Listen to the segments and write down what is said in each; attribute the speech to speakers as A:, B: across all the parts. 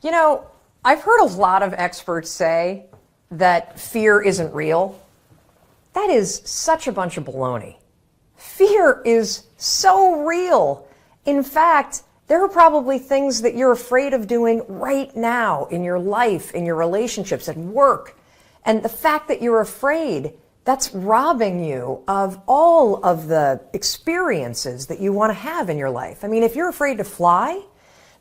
A: You know, I've heard a lot of experts say that fear isn't real. That is such a bunch of baloney. Fear is so real. In fact, there are probably things that you're afraid of doing right now in your life, in your relationships, at work. And the fact that you're afraid, that's robbing you of all of the experiences that you want to have in your life. I mean, if you're afraid to fly,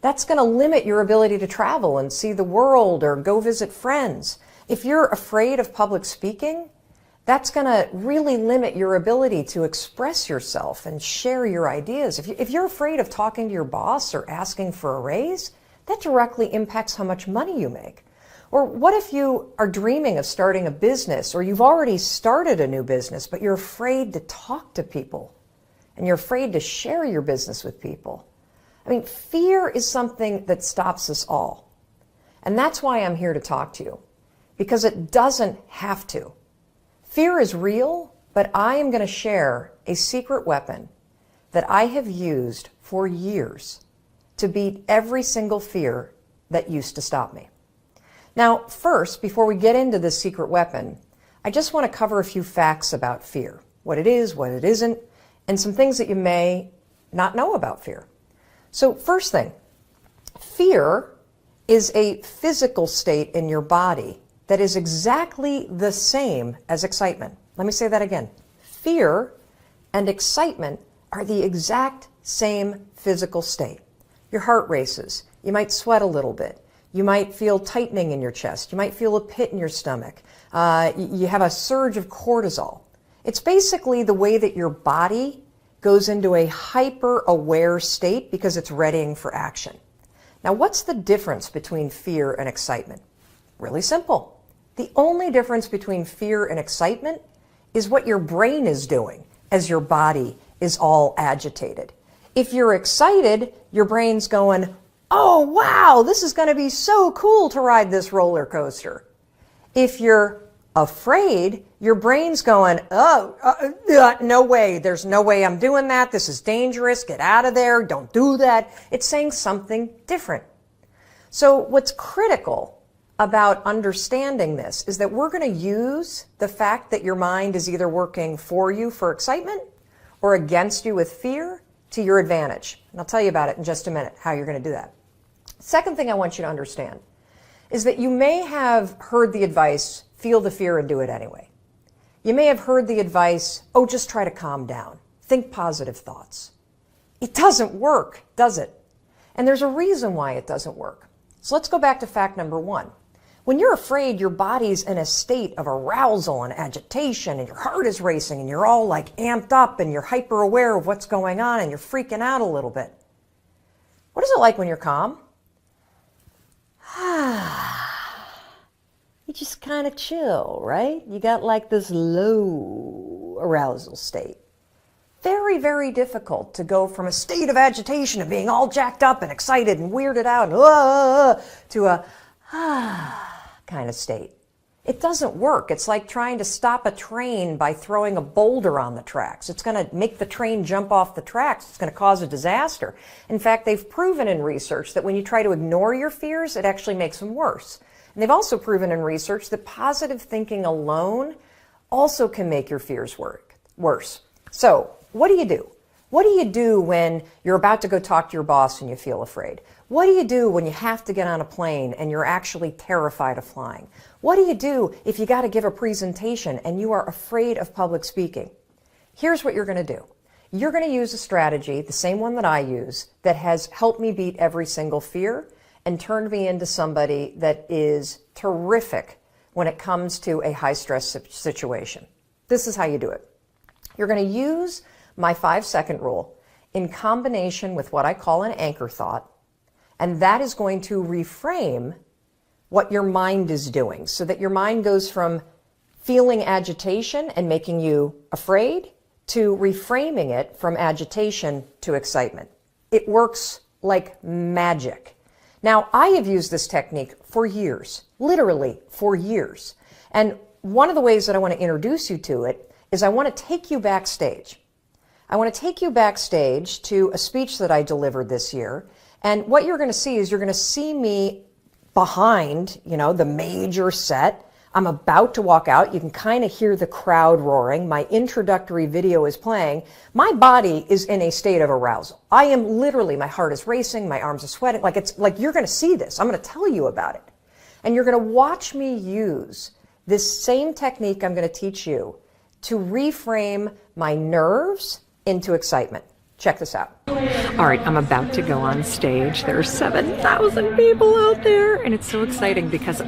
A: that's going to limit your ability to travel and see the world or go visit friends. If you're afraid of public speaking, that's going to really limit your ability to express yourself and share your ideas. If you're afraid of talking to your boss or asking for a raise, that directly impacts how much money you make. Or what if you are dreaming of starting a business, or you've already started a new business, but you're afraid to talk to people and you're afraid to share your business with people? I mean, fear is something that stops us all. And that's why I'm here to talk to you, because it doesn't have to. Fear is real, but I am going to share a secret weapon that I have used for years to beat every single fear that used to stop me. Now, first, before we get into this secret weapon, I just want to cover a few facts about fear, what it is, what it isn't, and some things that you may not know about fear. So first thing, fear is a physical state in your body that is exactly the same as excitement. Let me say that again. Fear and excitement are the exact same physical state. Your heart races. You might sweat a little bit. You might feel tightening in your chest. You might feel a pit in your stomach. You have a surge of cortisol. It's basically the way that your body goes into a hyper-aware state because it's readying for action. Now, what's the difference between fear and excitement? Really simple. The only difference between fear and excitement is what your brain is doing as your body is all agitated. If you're excited, your brain's going, oh, wow, this is going to be so cool to ride this roller coaster. If you're afraid, your brain's going, no way, there's no way I'm doing that. This is dangerous. Get out of there. Don't do that. It's saying something different. So what's critical about understanding this is that we're going to use the fact that your mind is either working for you for excitement or against you with fear to your advantage. And I'll tell you about it in just a minute, how you're going to do that. Second thing I want you to understand is that you may have heard the advice, feel the fear and do it anyway. You may have heard the advice, oh, just try to calm down. Think positive thoughts. It doesn't work, does it? And there's a reason why it doesn't work. So let's go back to fact number one. When you're afraid, your body's in a state of arousal and agitation, and your heart is racing, and you're all like amped up, and you're hyper aware of what's going on, and you're freaking out a little bit. What is it like when you're calm? You just kind of chill, right? You got like this low arousal state. Very, very difficult to go from a state of agitation of being all jacked up and excited and weirded out to a kind of state. It doesn't work. It's like trying to stop a train by throwing a boulder on the tracks. It's going to make the train jump off the tracks. It's going to cause a disaster. In fact, they've proven in research that when you try to ignore your fears, it actually makes them worse. And they've also proven in research that positive thinking alone also can make your fears worse. So, what do you do? What do you do when you're about to go talk to your boss and you feel afraid? What do you do when you have to get on a plane and you're actually terrified of flying? What do you do if you got to give a presentation and you are afraid of public speaking? Here's what you're going to do. You're going to use a strategy, the same one that I use, that has helped me beat every single fear and turned me into somebody that is terrific when it comes to a high-stress situation. This is how you do it. You're going to use my 5-second rule in combination with what I call an anchor thought, and that is going to reframe what your mind is doing so that your mind goes from feeling agitation and making you afraid to reframing it from agitation to excitement. It works like magic. Now, I have used this technique for years, literally for years. And one of the ways that I want to introduce you to it is I want to take you backstage. I want to take you backstage to a speech that I delivered this year. And what you're going to see is you're going to see me behind, the major set. I'm about to walk out. You can kind of hear the crowd roaring. My introductory video is playing. My body is in a state of arousal. I am literally, my heart is racing, my arms are sweating. It's like you're going to see this. I'm going to tell you about it. And you're going to watch me use this same technique I'm going to teach you to reframe my nerves into excitement. Check this out. All right, I'm about to go on stage. There are 7,000 people out there, and it's so exciting because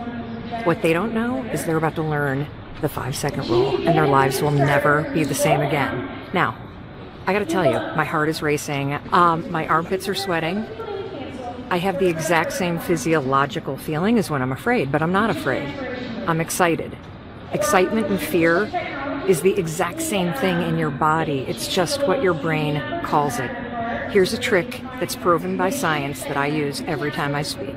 A: what they don't know is they're about to learn the 5-second rule, and their lives will never be the same again. Now, I got to tell you, my heart is racing. My armpits are sweating. I have the exact same physiological feeling as when I'm afraid, but I'm not afraid. I'm excited. Excitement and fear is the exact same thing in your body. It's just what your brain calls it. Here's a trick that's proven by science that I use every time I speak.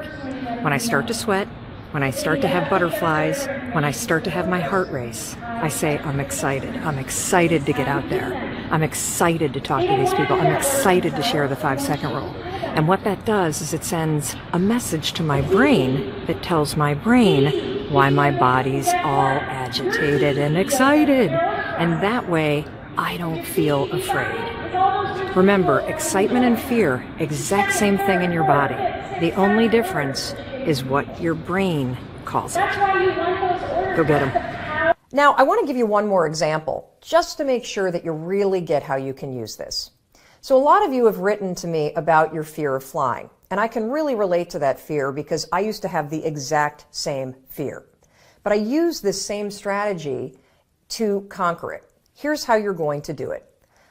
A: When I start to sweat, when I start to have butterflies, when I start to have my heart race, I say, I'm excited. I'm excited to get out there. I'm excited to talk to these people. I'm excited to share the 5-second rule. And what that does is it sends a message to my brain that tells my brain why my body's all agitated and excited. And that way, I don't feel afraid. Remember, excitement and fear, exact same thing in your body. The only difference is what your brain calls it. Go get them. Now, I want to give you one more example, just to make sure that you really get how you can use this. So a lot of you have written to me about your fear of flying, and I can really relate to that fear because I used to have the exact same fear. But I use this same strategy to conquer it. Here's how you're going to do it.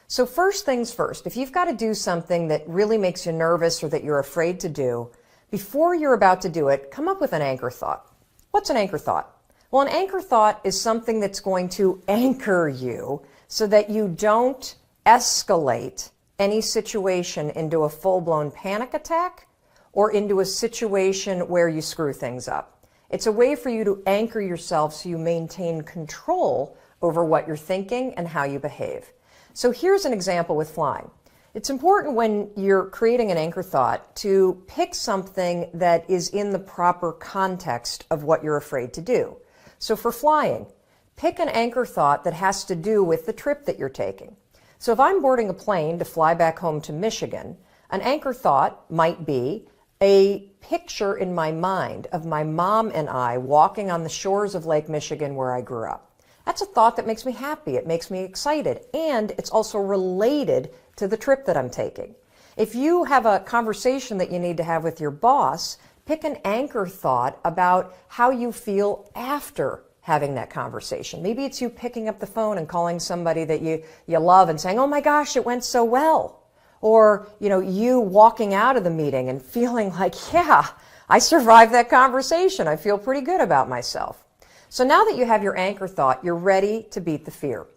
A: So first things first, if you've got to do something that really makes you nervous or that you're afraid to do, before you're about to do it, come up with an anchor thought. What's an anchor thought? Well, an anchor thought is something that's going to anchor you so that you don't escalate any situation into a full-blown panic attack or into a situation where you screw things up. It's a way for you to anchor yourself so you maintain control over what you're thinking and how you behave. So here's an example with flying. It's important when you're creating an anchor thought to pick something that is in the proper context of what you're afraid to do. So for flying, pick an anchor thought that has to do with the trip that you're taking. So if I'm boarding a plane to fly back home to Michigan, an anchor thought might be a picture in my mind of my mom and I walking on the shores of Lake Michigan where I grew up. That's a thought that makes me happy. It makes me excited. And it's also related to the trip that I'm taking. If you have a conversation that you need to have with your boss, pick an anchor thought about how you feel after having that conversation. Maybe it's you picking up the phone and calling somebody that you love and saying, oh my gosh, it went so well. Or, you walking out of the meeting and feeling like, yeah, I survived that conversation. I feel pretty good about myself. So now that you have your anchor thought, you're ready to beat the fear.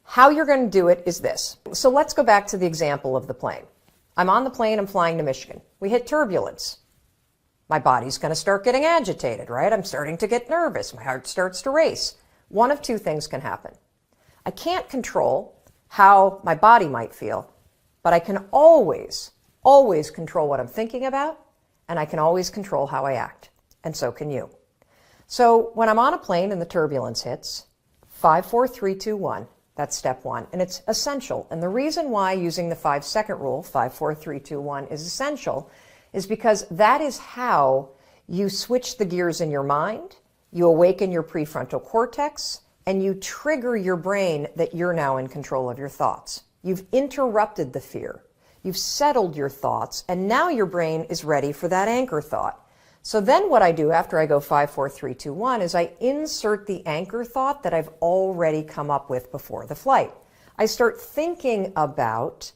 A: How you're going to do it is this. So let's go back to the example of the plane. I'm on the plane, I'm flying to Michigan. We hit turbulence. My body's going to start getting agitated, right? I'm starting to get nervous. My heart starts to race. One of two things can happen. I can't control how my body might feel, but I can always control what I'm thinking about, and I can always control how I act. And so can you. So when I'm on a plane and the turbulence hits, 5, 4, 3, 2, 1, that's step one. And it's essential. And the reason why using the 5-second rule, 5, 4, 3, 2, 1, is essential is because that is how you switch the gears in your mind, you awaken your prefrontal cortex, and you trigger your brain that you're now in control of your thoughts. You've interrupted the fear. You've settled your thoughts, and now your brain is ready for that anchor thought. So then what I do after I go 5, 4, 3, 2, 1 is I insert the anchor thought that I've already come up with before the flight. I start thinking about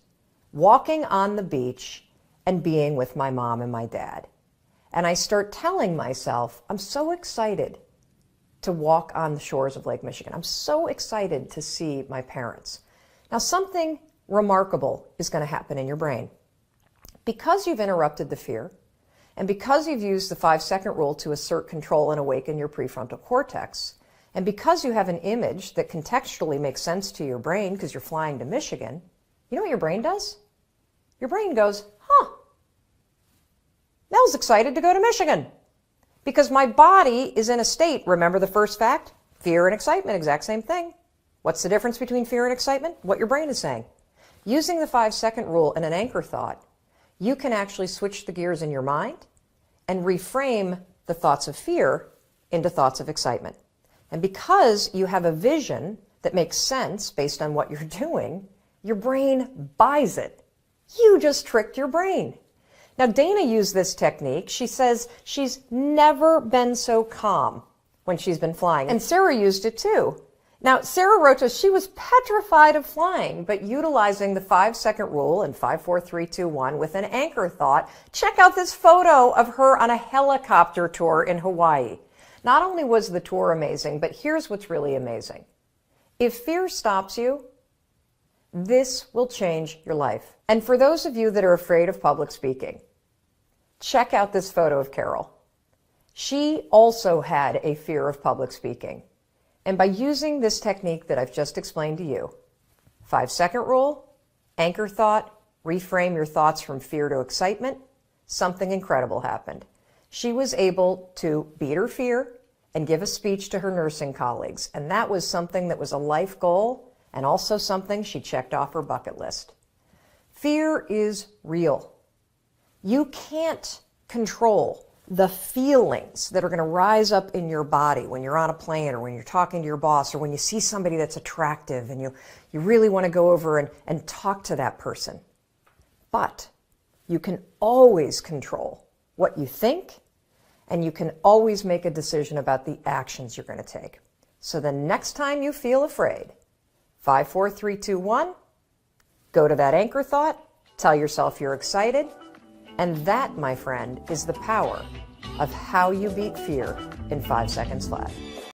A: walking on the beach and being with my mom and my dad. And I start telling myself, I'm so excited to walk on the shores of Lake Michigan. I'm so excited to see my parents. Now, something remarkable is going to happen in your brain. Because you've interrupted the fear, and because you've used the 5-second rule to assert control and awaken your prefrontal cortex, and because you have an image that contextually makes sense to your brain because you're flying to Michigan, you know what your brain does? Your brain goes, Mel's excited to go to Michigan because my body is in a state. Remember the first fact? Fear and excitement, exact same thing. What's the difference between fear and excitement? What your brain is saying. Using the 5-second rule and an anchor thought, you can actually switch the gears in your mind and reframe the thoughts of fear into thoughts of excitement. And because you have a vision that makes sense based on what you're doing, your brain buys it. You just tricked your brain. Now, Dana used this technique. She says she's never been so calm when she's been flying. And Sarah used it too. Now, Sarah wrote to us, she was petrified of flying, but utilizing the 5-second rule and 5, 4, 3, 2, 1 with an anchor thought. Check out this photo of her on a helicopter tour in Hawaii. Not only was the tour amazing, but here's what's really amazing. If fear stops you, this will change your life. And for those of you that are afraid of public speaking, check out this photo of Carol. She also had a fear of public speaking. And by using this technique that I've just explained to you, 5-second rule, anchor thought, reframe your thoughts from fear to excitement, something incredible happened. She was able to beat her fear and give a speech to her nursing colleagues. And that was something that was a life goal and also something she checked off her bucket list. Fear is real. You can't control the feelings that are going to rise up in your body when you're on a plane or when you're talking to your boss or when you see somebody that's attractive and you really want to go over and talk to that person. But you can always control what you think, and you can always make a decision about the actions you're going to take. So the next time you feel afraid, 5, 4, 3, 2, 1, go to that anchor thought, tell yourself you're excited, and that, my friend, is the power of how you beat fear in 5 seconds flat.